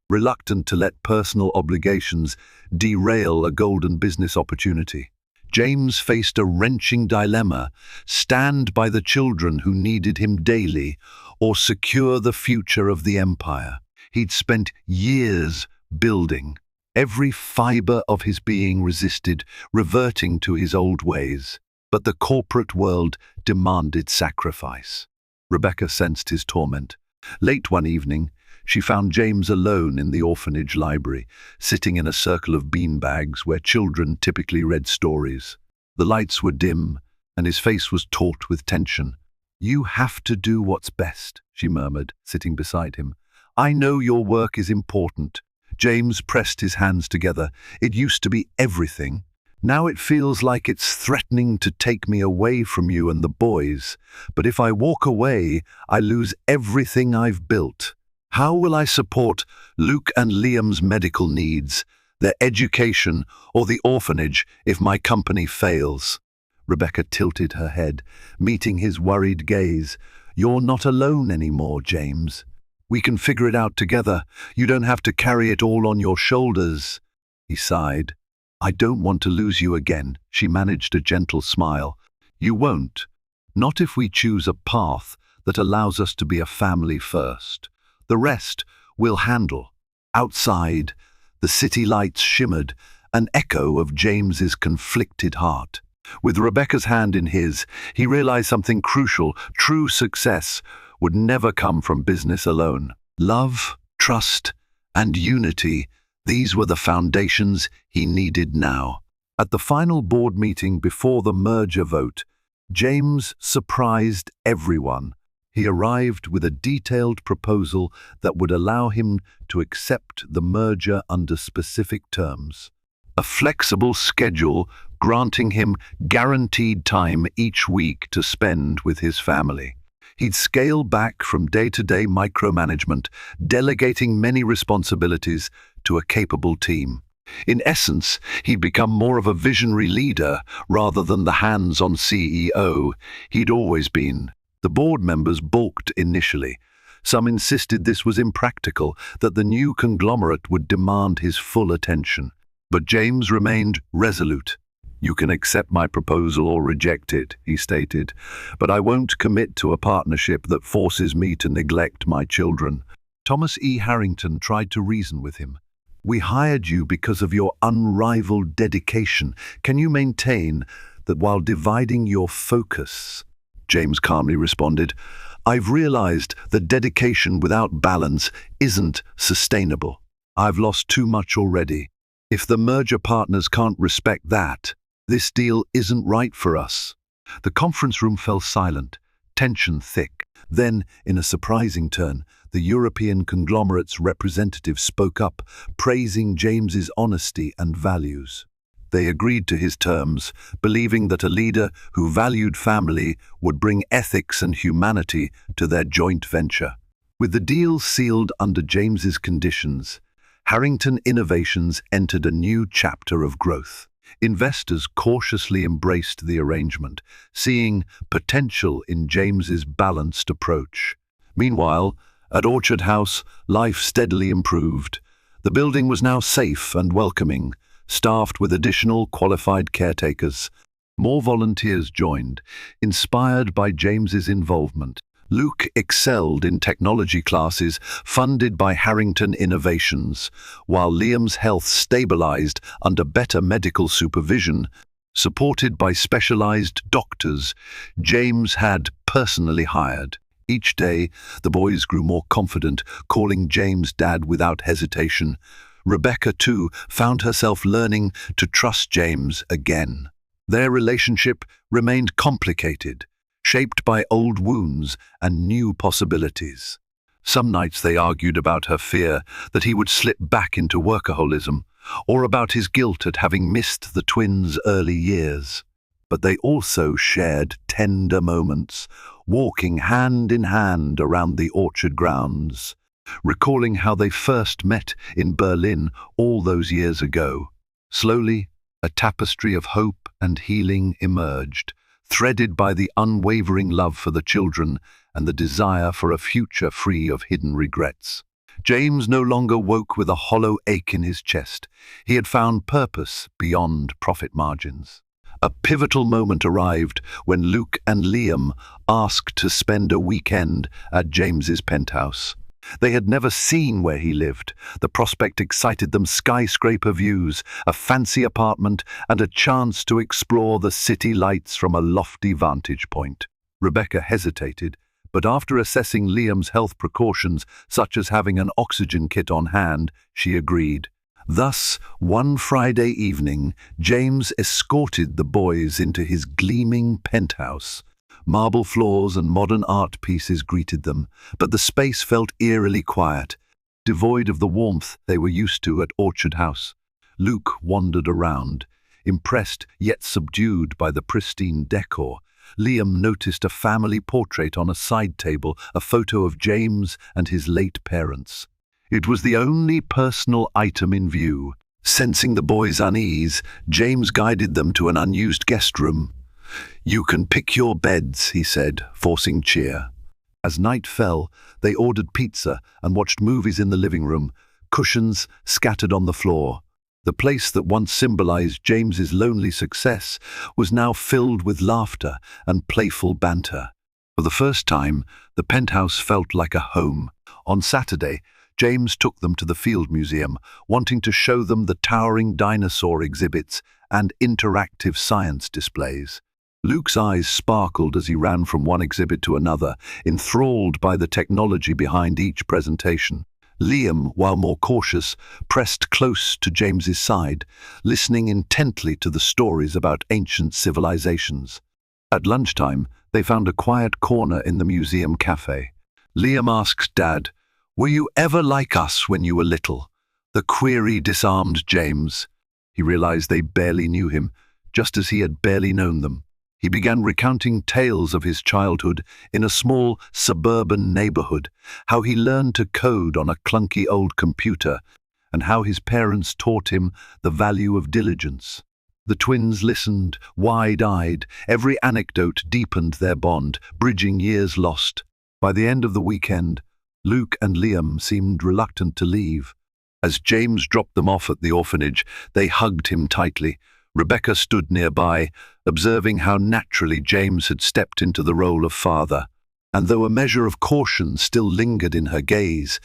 reluctant to let personal obligations derail a golden business opportunity. James faced a wrenching dilemma: stand by the children who needed him daily, or secure the future of the empire he'd spent years building. Every fiber of his being resisted, reverting to his old ways. But the corporate world demanded sacrifice. Rebecca sensed his torment. Late one evening, she found James alone in the orphanage library, sitting in a circle of beanbags where children typically read stories. The lights were dim, and his face was taut with tension. "You have to do what's best," she murmured, sitting beside him. "I know your work is important." James pressed his hands together. "It used to be everything. Now it feels like it's threatening to take me away from you and the boys. But if I walk away, I lose everything I've built. How will I support Luke and Liam's medical needs, their education, or the orphanage if my company fails?" Rebecca tilted her head, meeting his worried gaze. "You're not alone anymore, James. We can figure it out together. You don't have to carry it all on your shoulders." He sighed. "I don't want to lose you again," she managed a gentle smile. "You won't. Not if we choose a path that allows us to be a family first. The rest we'll handle." Outside, the city lights shimmered, an echo of James's conflicted heart. With Rebecca's hand in his, he realized something crucial: true success would never come from business alone. Love, trust, and unity, these were the foundations he needed now. At the final board meeting before the merger vote, James surprised everyone. He arrived with a detailed proposal that would allow him to accept the merger under specific terms. A flexible schedule granting him guaranteed time each week to spend with his family. He'd scale back from day-to-day micromanagement, delegating many responsibilities to a capable team. In essence, he'd become more of a visionary leader rather than the hands-on CEO he'd always been. The board members balked initially. Some insisted this was impractical, that the new conglomerate would demand his full attention. But James remained resolute. "You can accept my proposal or reject it," he stated, "but I won't commit to a partnership that forces me to neglect my children." Thomas E. Harrington tried to reason with him. "We hired you because of your unrivaled dedication. Can you maintain that while dividing your focus?" James calmly responded, I've realized that dedication without balance isn't sustainable. I've lost too much already. If the merger partners can't respect that, this deal isn't right for us." The conference room fell silent, tension thick. Then, in a surprising turn, the European conglomerate's representative spoke up, praising James's honesty and values. They agreed to his terms, believing that a leader who valued family would bring ethics and humanity to their joint venture. With the deal sealed under James's conditions, Harrington Innovations entered a new chapter of growth. Investors cautiously embraced the arrangement, seeing potential in James's balanced approach. Meanwhile, at Orchard House, life steadily improved. The building was now safe and welcoming, staffed with additional qualified caretakers. More volunteers joined, inspired by James's involvement. Luke excelled in technology classes funded by Harrington Innovations, while Liam's health stabilized under better medical supervision. Supported by specialized doctors James had personally hired. Each day, the boys grew more confident, calling James Dad without hesitation. Rebecca, too, found herself learning to trust James again. Their relationship remained complicated, shaped by old wounds and new possibilities. Some nights they argued about her fear that he would slip back into workaholism, or about his guilt at having missed the twins' early years. But they also shared tender moments, walking hand in hand around the orchard grounds, recalling how they first met in Berlin all those years ago. Slowly, a tapestry of hope and healing emerged, threaded by the unwavering love for the children and the desire for a future free of hidden regrets. James no longer woke with a hollow ache in his chest. He had found purpose beyond profit margins. A pivotal moment arrived when Luke and Liam asked to spend a weekend at James's penthouse. They had never seen where he lived. The prospect excited them: skyscraper views, a fancy apartment, and a chance to explore the city lights from a lofty vantage point. Rebecca hesitated, but after assessing Liam's health precautions, such as having an oxygen kit on hand, she agreed. Thus, one Friday evening, James escorted the boys into his gleaming penthouse. Marble floors and modern art pieces greeted them, but the space felt eerily quiet, devoid of the warmth they were used to at Orchard House. Luke wandered around, impressed yet subdued by the pristine decor. Liam noticed a family portrait on a side table, a photo of James and his late parents. It was the only personal item in view. Sensing the boys' unease, James guided them to an unused guest room. "You can pick your beds," he said, forcing cheer. As night fell, they ordered pizza and watched movies in the living room, cushions scattered on the floor. The place that once symbolized James's lonely success was now filled with laughter and playful banter. For the first time, the penthouse felt like a home. On Saturday, James took them to the Field Museum, wanting to show them the towering dinosaur exhibits and interactive science displays. Luke's eyes sparkled as he ran from one exhibit to another, enthralled by the technology behind each presentation. Liam, while more cautious, pressed close to James's side, listening intently to the stories about ancient civilizations. At lunchtime, they found a quiet corner in the museum cafe. Liam asked Dad, "Were you ever like us when you were little?" The query disarmed James. He realized they barely knew him, just as he had barely known them. He began recounting tales of his childhood in a small suburban neighborhood, how he learned to code on a clunky old computer, and how his parents taught him the value of diligence. The twins listened, wide-eyed. Every anecdote deepened their bond, bridging years lost. By the end of the weekend, Luke and Liam seemed reluctant to leave. As James dropped them off at the orphanage, they hugged him tightly. Rebecca stood nearby, observing how naturally James had stepped into the role of father. And though a measure of caution still lingered in her gaze,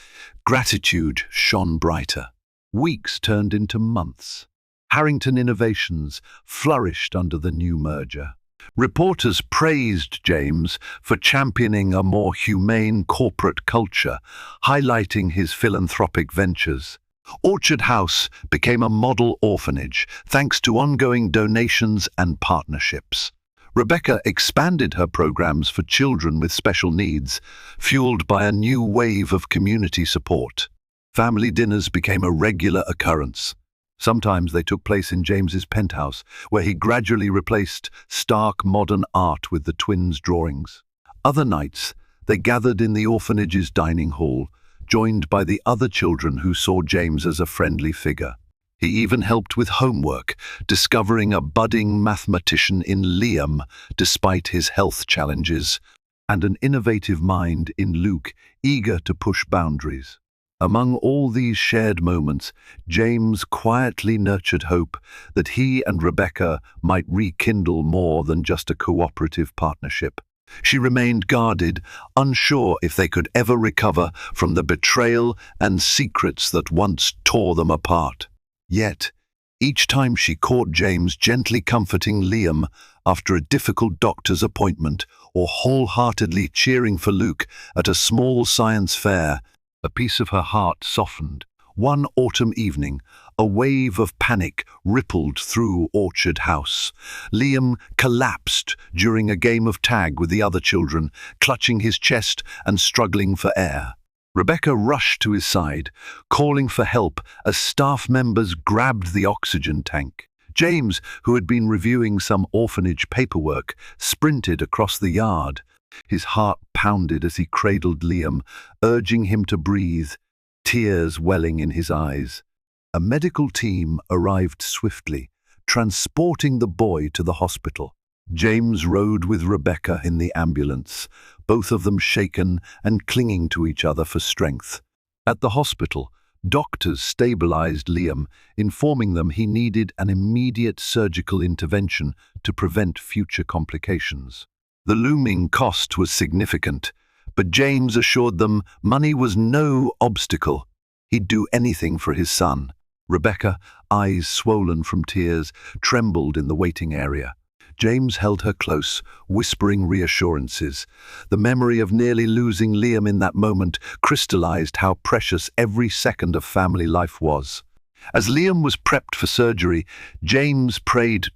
gratitude shone brighter. Weeks turned into months. Harrington Innovations flourished under the new merger. Reporters praised James for championing a more humane corporate culture, highlighting his philanthropic ventures. Orchard House became a model orphanage thanks to ongoing donations and partnerships. Rebecca expanded her programs for children with special needs, fueled by a new wave of community support. Family dinners became a regular occurrence. Sometimes they took place in James's penthouse, where he gradually replaced stark modern art with the twins' drawings. Other nights, they gathered in the orphanage's dining hall, joined by the other children who saw James as a friendly figure. He even helped with homework, discovering a budding mathematician in Liam despite his health challenges, and an innovative mind in Luke, eager to push boundaries. Among all these shared moments, James quietly nurtured hope that he and Rebecca might rekindle more than just a cooperative partnership. She remained guarded, unsure if they could ever recover from the betrayal and secrets that once tore them apart. Yet, each time she caught James gently comforting Liam after a difficult doctor's appointment or wholeheartedly cheering for Luke at a small science fair, a piece of her heart softened. One autumn evening, a wave of panic rippled through Orchard House. Liam collapsed during a game of tag with the other children, clutching his chest and struggling for air. Rebecca rushed to his side, calling for help as staff members grabbed the oxygen tank. James, who had been reviewing some orphanage paperwork, sprinted across the yard. His heart pounded as he cradled Liam, urging him to breathe, tears welling in his eyes. A medical team arrived swiftly, transporting the boy to the hospital. James rode with Rebecca in the ambulance, both of them shaken and clinging to each other for strength. At the hospital, doctors stabilized Liam, informing them he needed an immediate surgical intervention to prevent future complications. The looming cost was significant, but James assured them money was no obstacle. He'd do anything for his son. Rebecca, eyes swollen from tears, trembled in the waiting area. James held her close, whispering reassurances. The memory of nearly losing Liam in that moment crystallized how precious every second of family life was. As Liam was prepped for surgery, James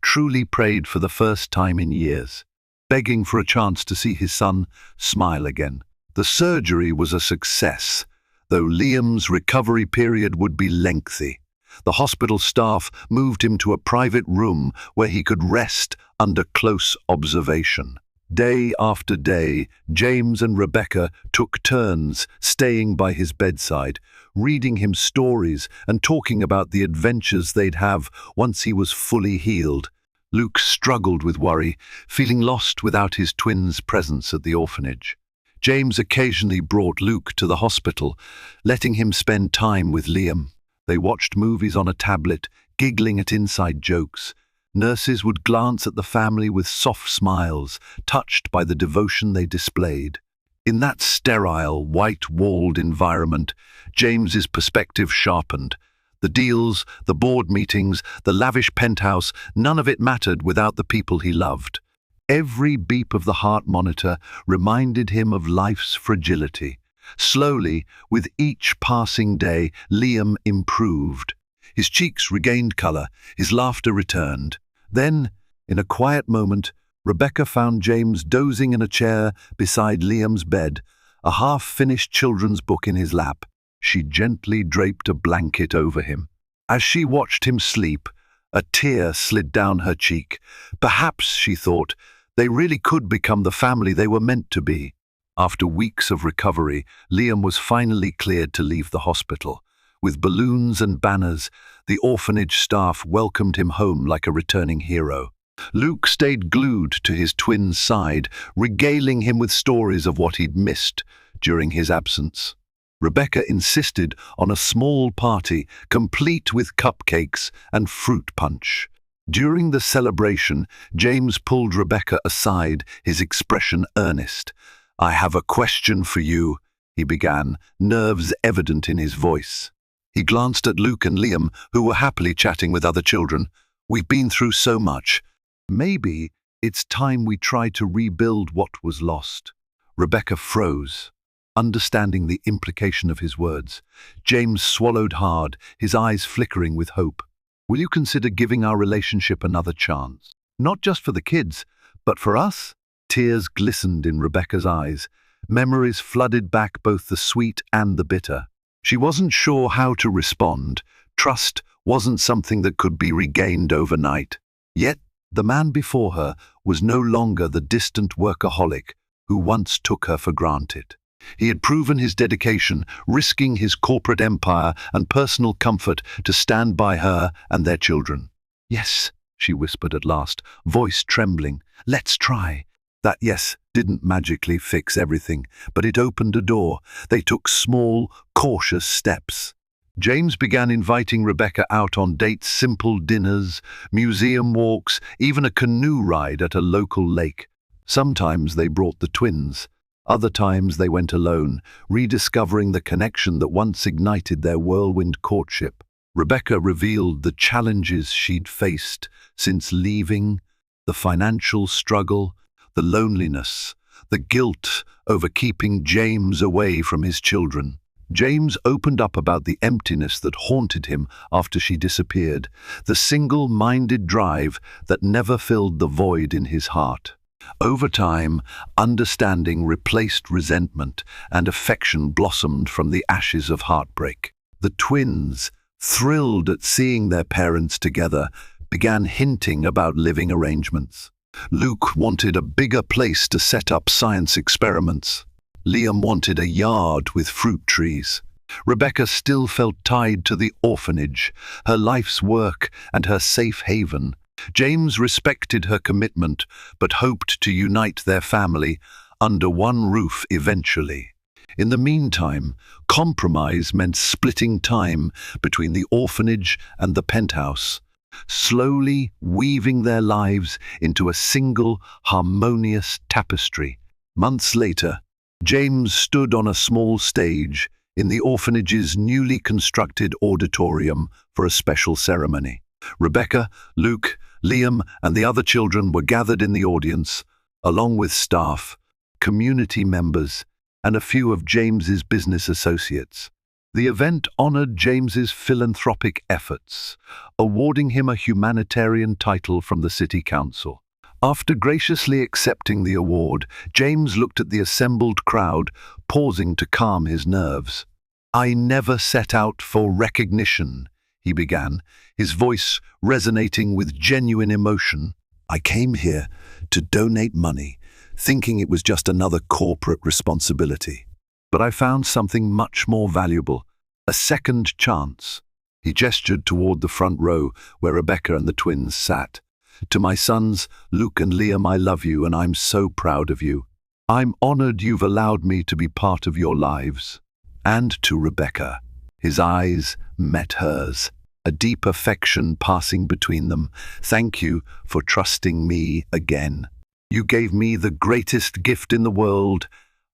truly prayed for the first time in years, begging for a chance to see his son smile again. The surgery was a success, though Liam's recovery period would be lengthy. The hospital staff moved him to a private room where he could rest under close observation. Day after day, James and Rebecca took turns staying by his bedside, reading him stories and talking about the adventures they'd have once he was fully healed. Luke struggled with worry, feeling lost without his twin's presence at the orphanage. James occasionally brought Luke to the hospital, letting him spend time with Liam. They watched movies on a tablet, giggling at inside jokes. Nurses would glance at the family with soft smiles, touched by the devotion they displayed. In that sterile, white-walled environment, James's perspective sharpened. The deals, the board meetings, the lavish penthouse, none of it mattered without the people he loved. Every beep of the heart monitor reminded him of life's fragility. Slowly, with each passing day, Liam improved. His cheeks regained color, his laughter returned. Then, in a quiet moment, Rebecca found James dozing in a chair beside Liam's bed, a half-finished children's book in his lap. She gently draped a blanket over him. As she watched him sleep, a tear slid down her cheek. Perhaps, she thought, they really could become the family they were meant to be. After weeks of recovery, Liam was finally cleared to leave the hospital. With balloons and banners, the orphanage staff welcomed him home like a returning hero. Luke stayed glued to his twin's side, regaling him with stories of what he'd missed during his absence. Rebecca insisted on a small party, complete with cupcakes and fruit punch. During the celebration, James pulled Rebecca aside, his expression earnest. "I have a question for you," he began, nerves evident in his voice. He glanced at Luke and Liam, who were happily chatting with other children. "We've been through so much. Maybe It's time we try to rebuild what was lost. Rebecca froze, understanding the implication of his words. James swallowed hard, his eyes flickering with hope. Will you consider giving our relationship another chance? Not just for the kids, but for us? Tears glistened in Rebecca's eyes. Memories flooded back both the sweet and the bitter. She wasn't sure how to respond. Trust wasn't something that could be regained overnight. Yet, the man before her was no longer the distant workaholic who once took her for granted. He had proven his dedication, risking his corporate empire and personal comfort to stand by her and their children. "Yes," she whispered at last, voice trembling. "Let's try." That yes didn't magically fix everything, but it opened a door. They took small, cautious steps. James began inviting Rebecca out on dates, simple dinners, museum walks, even a canoe ride at a local lake. Sometimes they brought the twins. Other times they went alone, rediscovering the connection that once ignited their whirlwind courtship. Rebecca revealed the challenges she'd faced since leaving, the financial struggle, the loneliness, the guilt over keeping James away from his children. James opened up about the emptiness that haunted him after she disappeared, the single-minded drive that never filled the void in his heart. Over time, understanding replaced resentment, and affection blossomed from the ashes of heartbreak. The twins, thrilled at seeing their parents together, began hinting about living arrangements. Luke wanted a bigger place to set up science experiments. Liam wanted a yard with fruit trees. Rebecca still felt tied to the orphanage, her life's work and her safe haven. James respected her commitment, but hoped to unite their family under one roof eventually. In the meantime, compromise meant splitting time between the orphanage and the penthouse, slowly weaving their lives into a single, harmonious tapestry. Months later, James stood on a small stage in the orphanage's newly constructed auditorium for a special ceremony. Rebecca, Luke, Liam, and the other children were gathered in the audience, along with staff, community members, and a few of James's business associates. The event honored James's philanthropic efforts, awarding him a humanitarian title from the City Council. After graciously accepting the award, James looked at the assembled crowd, pausing to calm his nerves. "I never set out for recognition," he began, his voice resonating with genuine emotion. "I came here to donate money, thinking it was just another corporate responsibility. But I found something much more valuable, a second chance." He gestured toward the front row where Rebecca and the twins sat. "To my sons, Luke and Liam, I love you and I'm so proud of you. I'm honored you've allowed me to be part of your lives." And to Rebecca, his eyes met hers, a deep affection passing between them. "Thank you for trusting me again. You gave me the greatest gift in the world.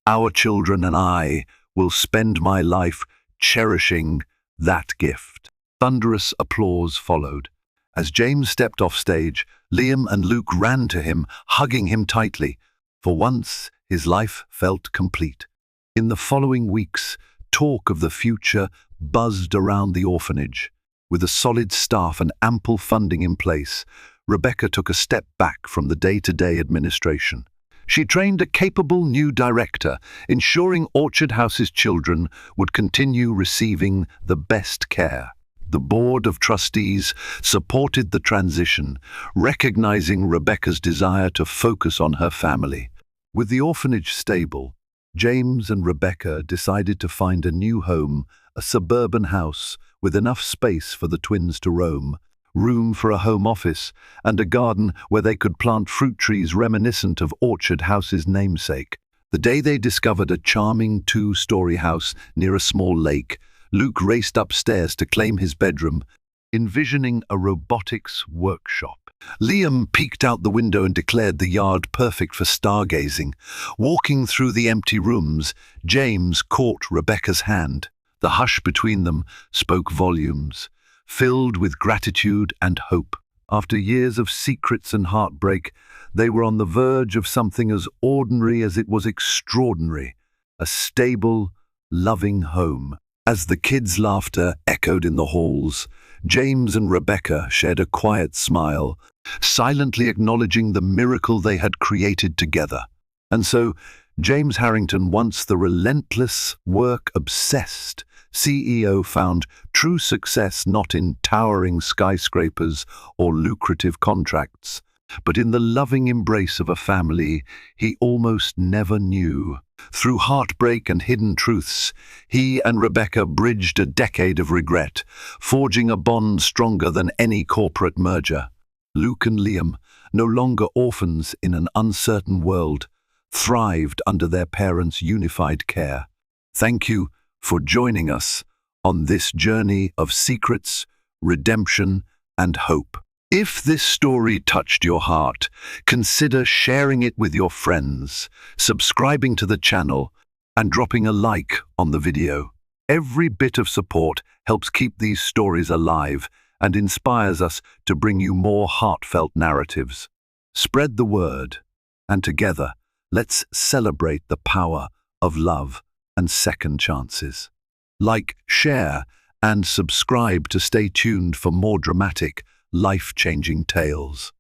Our children and I will spend my life cherishing that gift." Thunderous applause followed. As James stepped off stage, Liam and Luke ran to him, hugging him tightly. For once, his life felt complete. In the following weeks, talk of the future buzzed around the orphanage. With a solid staff and ample funding in place, Rebecca took a step back from the day-to-day administration. She trained a capable new director, ensuring Orchard House's children would continue receiving the best care. The Board of Trustees supported the transition, recognizing Rebecca's desire to focus on her family. With the orphanage stable, James and Rebecca decided to find a new home, a suburban house with enough space for the twins to roam, room for a home office, and a garden where they could plant fruit trees reminiscent of Orchard House's namesake. The day they discovered a charming two-story house near a small lake, Luke raced upstairs to claim his bedroom, envisioning a robotics workshop. Liam peeked out the window and declared the yard perfect for stargazing. Walking through the empty rooms, James caught Rebecca's hand. The hush between them spoke volumes, filled with gratitude and hope. After years of secrets and heartbreak, they were on the verge of something as ordinary as it was extraordinary, a stable, loving home. As the kids' laughter echoed in the halls, James and Rebecca shared a quiet smile, silently acknowledging the miracle they had created together. And so, James Harrington, once the relentless, work-obsessed CEO, found true success not in towering skyscrapers or lucrative contracts, but in the loving embrace of a family he almost never knew. Through heartbreak and hidden truths, he and Rebecca bridged a decade of regret, forging a bond stronger than any corporate merger. Luke and Liam, no longer orphans in an uncertain world, thrived under their parents' unified care. Thank you for joining us on this journey of secrets, redemption, and hope. If this story touched your heart, consider sharing it with your friends, subscribing to the channel, and dropping a like on the video. Every bit of support helps keep these stories alive and inspires us to bring you more heartfelt narratives. Spread the word, and together, let's celebrate the power of love and second chances. Like, share, and subscribe to stay tuned for more dramatic, life-changing tales.